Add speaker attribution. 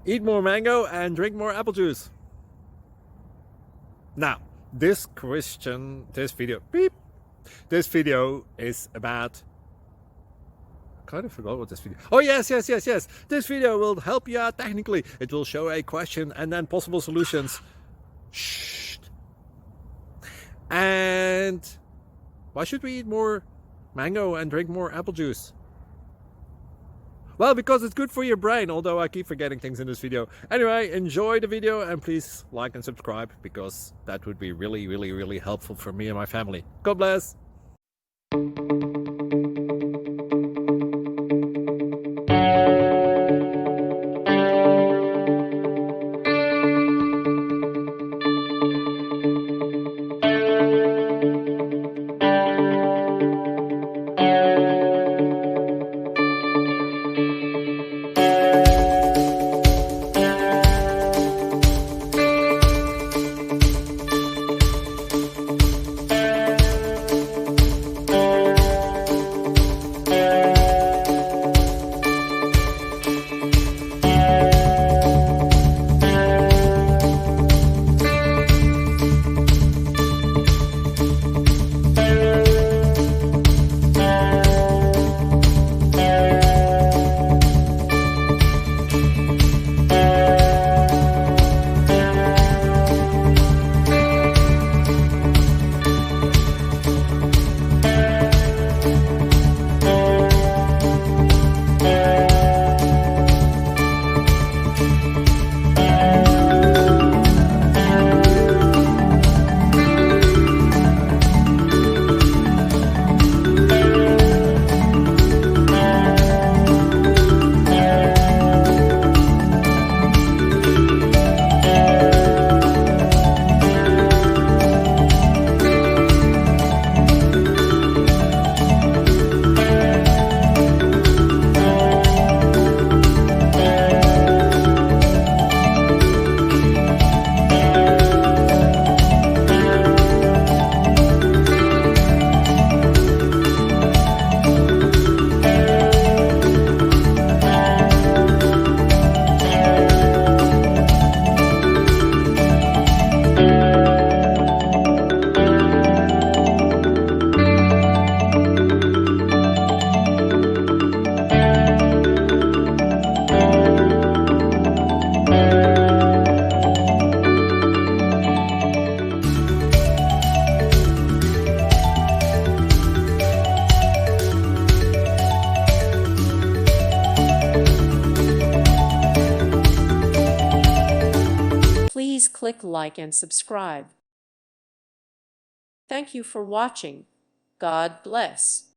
Speaker 1: Eat more mango and drink more apple juice. Now, this video is about, I kind of forgot what this video. Oh, yes. This video will help you out technically. It will show a question and then possible solutions. Shh. And why should we eat more mango and drink more apple juice? Well, because it's good for your brain, although I keep forgetting things in this video. Anyway, enjoy the video and please like and subscribe, because that would be really helpful for me and my family. God bless.
Speaker 2: Please click like and subscribe. Thank you for watching. God bless.